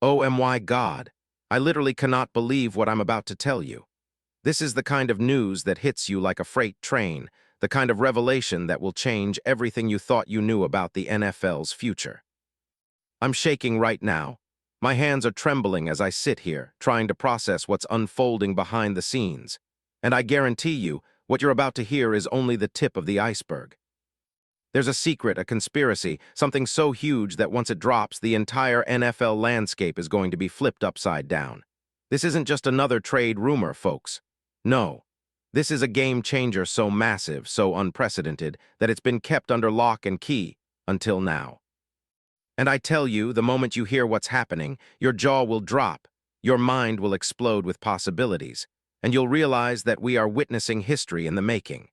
Oh my God, I literally cannot believe what I'm about to tell you. This is the kind of news that hits you like a freight train, the kind of revelation that will change everything you thought you knew about the NFL's future. I'm shaking right now. My hands are trembling as I sit here, trying to process what's unfolding behind the scenes. And I guarantee you, what you're about to hear is only the tip of the iceberg. There's a secret, a conspiracy, something so huge that once it drops, the entire NFL landscape is going to be flipped upside down. This isn't just another trade rumor, folks. No. This is a game changer so massive, so unprecedented, that it's been kept under lock and key until now. And I tell you, the moment you hear what's happening, your jaw will drop, your mind will explode with possibilities, and you'll realize that we are witnessing history in the making.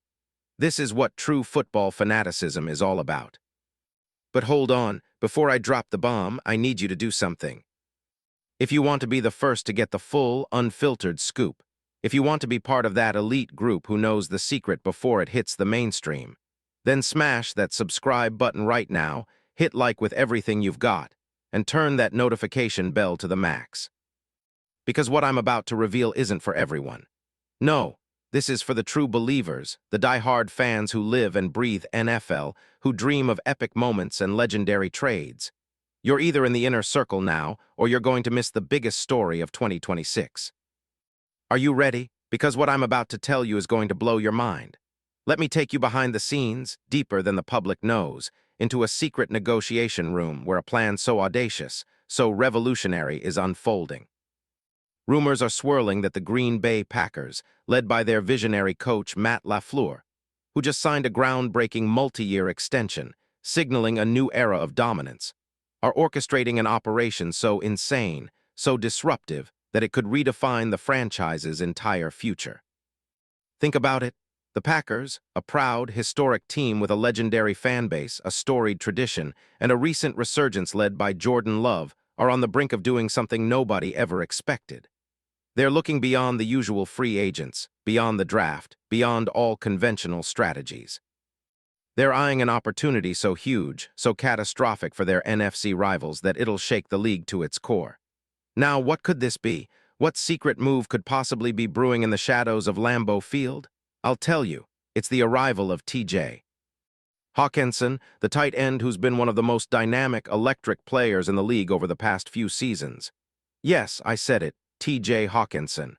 This is what true football fanaticism is all about. But hold on, before I drop the bomb, I need you to do something. If you want to be the first to get the full, unfiltered scoop, if you want to be part of that elite group who knows the secret before it hits the mainstream, then smash that subscribe button right now, hit like with everything you've got, and turn that notification bell to the max. Because what I'm about to reveal isn't for everyone. No. This is for the true believers, the die-hard fans who live and breathe NFL, who dream of epic moments and legendary trades. You're either in the inner circle now, or you're going to miss the biggest story of 2026. Are you ready? Because what I'm about to tell you is going to blow your mind. Let me take you behind the scenes, deeper than the public knows, into a secret negotiation room where a plan so audacious, so revolutionary is unfolding. Rumors are swirling that the Green Bay Packers, led by their visionary coach Matt LaFleur, who just signed a groundbreaking multi-year extension, signaling a new era of dominance, are orchestrating an operation so insane, so disruptive, that it could redefine the franchise's entire future. Think about it. The Packers, a proud, historic team with a legendary fan base, a storied tradition, and a recent resurgence led by Jordan Love, are on the brink of doing something nobody ever expected. They're looking beyond the usual free agents, beyond the draft, beyond all conventional strategies. They're eyeing an opportunity so huge, so catastrophic for their NFC rivals that it'll shake the league to its core. Now, what could this be? What secret move could possibly be brewing in the shadows of Lambeau Field? I'll tell you, it's the arrival of T.J. Hockenson, the tight end who's been one of the most dynamic, electric players in the league over the past few seasons. Yes, I said it. T.J. Hockenson.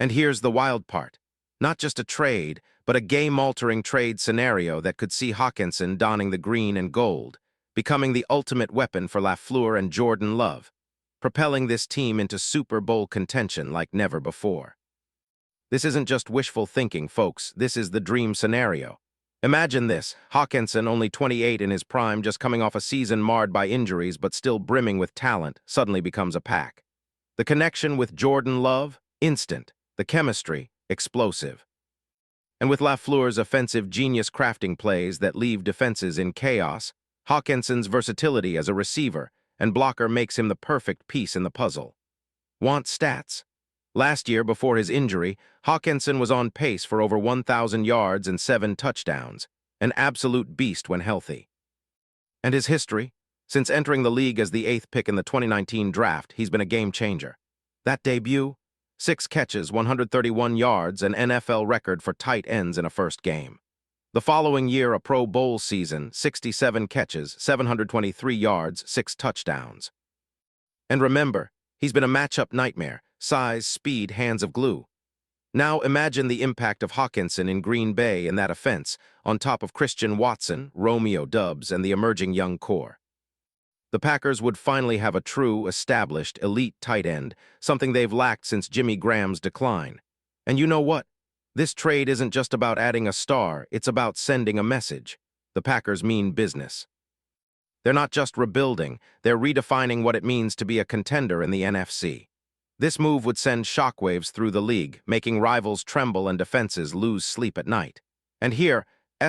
And here's the wild part. Not just a trade, but a game-altering trade scenario that could see Hockenson donning the green and gold, becoming the ultimate weapon for LaFleur and Jordan Love, propelling this team into Super Bowl contention like never before. This isn't just wishful thinking, folks. This is the dream scenario. Imagine this, Hockenson, only 28 in his prime, just coming off a season marred by injuries but still brimming with talent, suddenly becomes a Pack. The connection with Jordan Love, instant. The chemistry, explosive. And with LaFleur's offensive genius crafting plays that leave defenses in chaos, Hockenson's versatility as a receiver and blocker makes him the perfect piece in the puzzle. Want stats? Last year, before his injury, Hockenson was on pace for over 1,000 yards and 7 touchdowns, an absolute beast when healthy. And his history? Since entering the league as the 8th pick in the 2019 draft, he's been a game-changer. That debut? 6 catches, 131 yards, an NFL record for tight ends in a first game. The following year, a Pro Bowl season, 67 catches, 723 yards, 6 touchdowns. And remember, he's been a matchup nightmare, size, speed, hands of glue. Now imagine the impact of Hockenson in Green Bay in that offense, on top of Christian Watson, Romeo Doubs, and the emerging young core. The Packers would finally have a true, established, elite tight end, something they've lacked since Jimmy Graham's decline. And you know what? This trade isn't just about adding a star, it's about sending a message. The Packers mean business. They're not just rebuilding, they're redefining what it means to be a contender in the NFC. This move would send shockwaves through the league, making rivals tremble and defenses lose sleep at night. And here's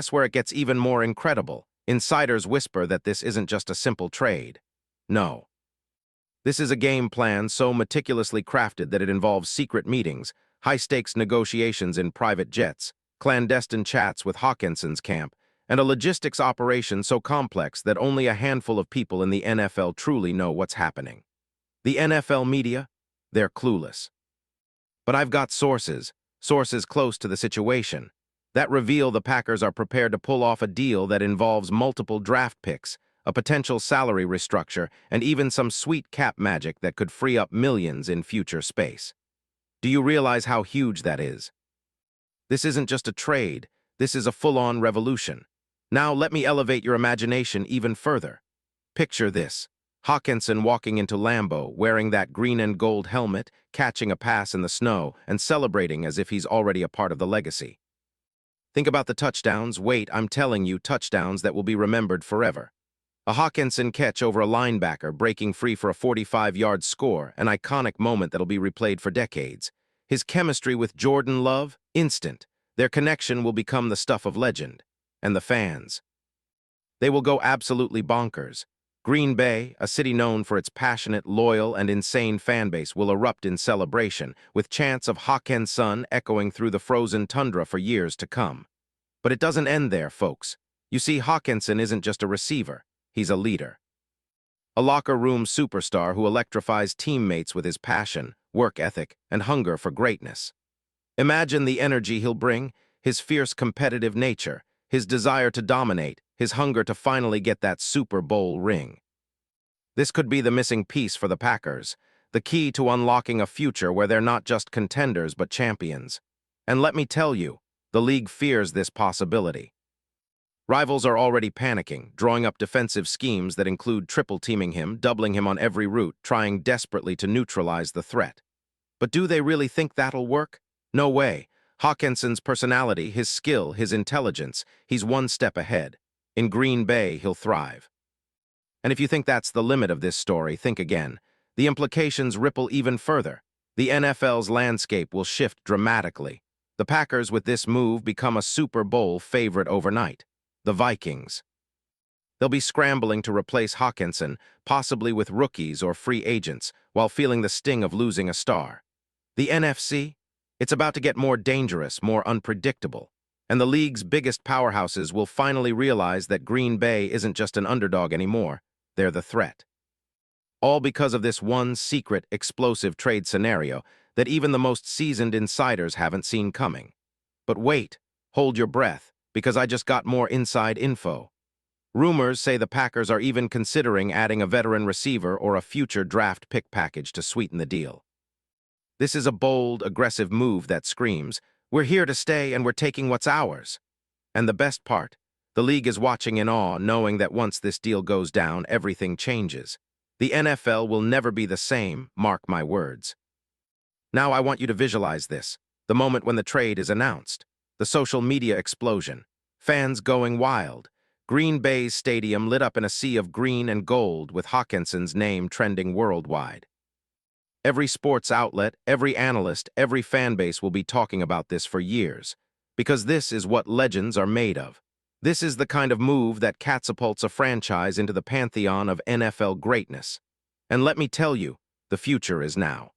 where it gets even more incredible. Insiders whisper that this isn't just a simple trade. No. This is a game plan so meticulously crafted that it involves secret meetings, high-stakes negotiations in private jets, clandestine chats with Hockenson's camp, and a logistics operation so complex that only a handful of people in the NFL truly know what's happening. The NFL media, they're clueless. But I've got sources close to the situation, that reveal the Packers are prepared to pull off a deal that involves multiple draft picks, a potential salary restructure, and even some sweet cap magic that could free up millions in future space. Do you realize how huge that is? This isn't just a trade, this is a full-on revolution. Now let me elevate your imagination even further. Picture this. Hawkinson walking into Lambeau, wearing that green and gold helmet, catching a pass in the snow, and celebrating as if he's already a part of the legacy. Think about the touchdowns. Wait, I'm telling you, touchdowns that will be remembered forever. A Hawkinson catch over a linebacker, breaking free for a 45-yard score, an iconic moment that'll be replayed for decades. His chemistry with Jordan Love, instant. Their connection will become the stuff of legend. And the fans. They will go absolutely bonkers. Green Bay, a city known for its passionate, loyal, and insane fanbase, will erupt in celebration, with chants of Hawkinson echoing through the frozen tundra for years to come. But it doesn't end there, folks. You see, Hawkinson isn't just a receiver. He's a leader. A locker room superstar who electrifies teammates with his passion, work ethic, and hunger for greatness. Imagine the energy he'll bring, his fierce competitive nature, his desire to dominate, his hunger to finally get that Super Bowl ring. This could be the missing piece for the Packers, the key to unlocking a future where they're not just contenders but champions. And let me tell you, the league fears this possibility. Rivals are already panicking, drawing up defensive schemes that include triple-teaming him, doubling him on every route, trying desperately to neutralize the threat. But do they really think that'll work? No way. Hawkinson's personality, his skill, his intelligence, he's one step ahead. In Green Bay, he'll thrive. And if you think that's the limit of this story, think again. The implications ripple even further. The NFL's landscape will shift dramatically. The Packers, with this move, become a Super Bowl favorite overnight. The Vikings. They'll be scrambling to replace Hawkinson, possibly with rookies or free agents, while feeling the sting of losing a star. The NFC? It's about to get more dangerous, more unpredictable. And the league's biggest powerhouses will finally realize that Green Bay isn't just an underdog anymore, they're the threat. All because of this one secret, explosive trade scenario that even the most seasoned insiders haven't seen coming. But wait, hold your breath, because I just got more inside info. Rumors say the Packers are even considering adding a veteran receiver or a future draft pick package to sweeten the deal. This is a bold, aggressive move that screams, we're here to stay and we're taking what's ours. And the best part, the league is watching in awe, knowing that once this deal goes down, everything changes. The NFL will never be the same, mark my words. Now I want you to visualize this, the moment when the trade is announced. The social media explosion, fans going wild, Green Bay's stadium lit up in a sea of green and gold with Hawkinson's name trending worldwide. Every sports outlet, every analyst, every fan base will be talking about this for years, because this is what legends are made of. This is the kind of move that catapults a franchise into the pantheon of NFL greatness. And let me tell you, the future is now.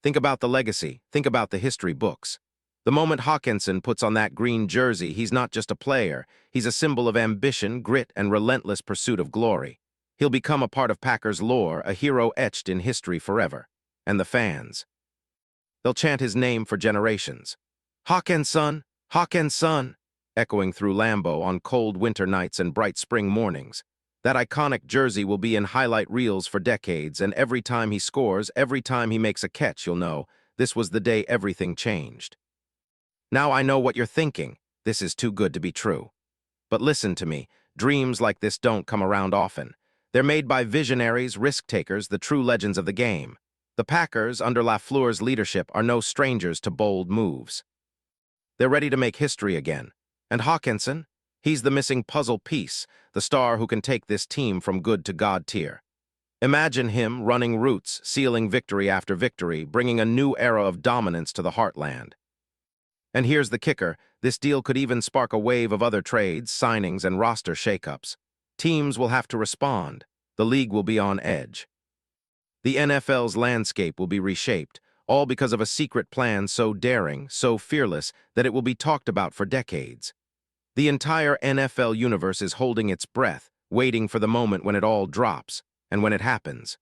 Think about the legacy, think about the history books. The moment Hawkinson puts on that green jersey, he's not just a player, he's a symbol of ambition, grit, and relentless pursuit of glory. He'll become a part of Packers lore, a hero etched in history forever. And the fans. They'll chant his name for generations. Hawkinson, Hawkinson, echoing through Lambeau on cold winter nights and bright spring mornings. That iconic jersey will be in highlight reels for decades, and every time he scores, every time he makes a catch, you'll know, this was the day everything changed. Now I know what you're thinking. This is too good to be true. But listen to me, dreams like this don't come around often. They're made by visionaries, risk-takers, the true legends of the game. The Packers, under LaFleur's leadership, are no strangers to bold moves. They're ready to make history again. And Hawkinson? He's the missing puzzle piece, the star who can take this team from good to God tier. Imagine him running routes, sealing victory after victory, bringing a new era of dominance to the heartland. And here's the kicker, this deal could even spark a wave of other trades, signings, and roster shakeups. Teams will have to respond. The league will be on edge. The NFL's landscape will be reshaped, all because of a secret plan so daring, so fearless, that it will be talked about for decades. The entire NFL universe is holding its breath, waiting for the moment when it all drops, and when it happens.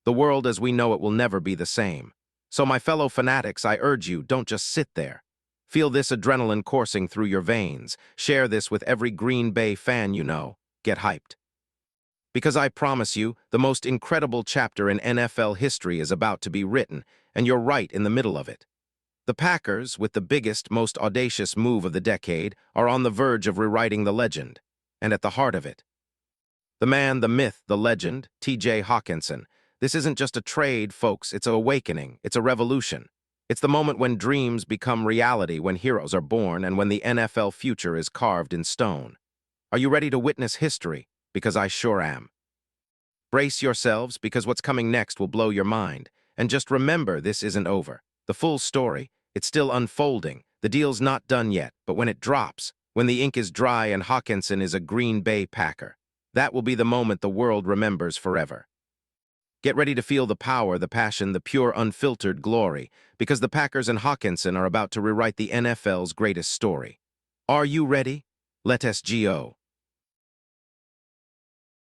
The world as we know it will never be the same. So my fellow fanatics, I urge you, don't just sit there. Feel this adrenaline coursing through your veins. Share this with every Green Bay fan you know. Get hyped. Because I promise you, the most incredible chapter in NFL history is about to be written, and you're right in the middle of it. The Packers, with the biggest, most audacious move of the decade, are on the verge of rewriting the legend. And at the heart of it, the man, the myth, the legend, T.J. Hawkinson. This isn't just a trade, folks. It's an awakening. It's a revolution. It's the moment when dreams become reality, when heroes are born, and when the NFL future is carved in stone. Are you ready to witness history? Because I sure am. Brace yourselves, because what's coming next will blow your mind. And just remember, this isn't over. The full story, it's still unfolding. The deal's not done yet, but when it drops, when the ink is dry and Hawkinson is a Green Bay Packer, that will be the moment the world remembers forever. Get ready to feel the power, the passion, the pure, unfiltered glory, because the Packers and Hawkinson are about to rewrite the NFL's greatest story. Are you ready? Let us go.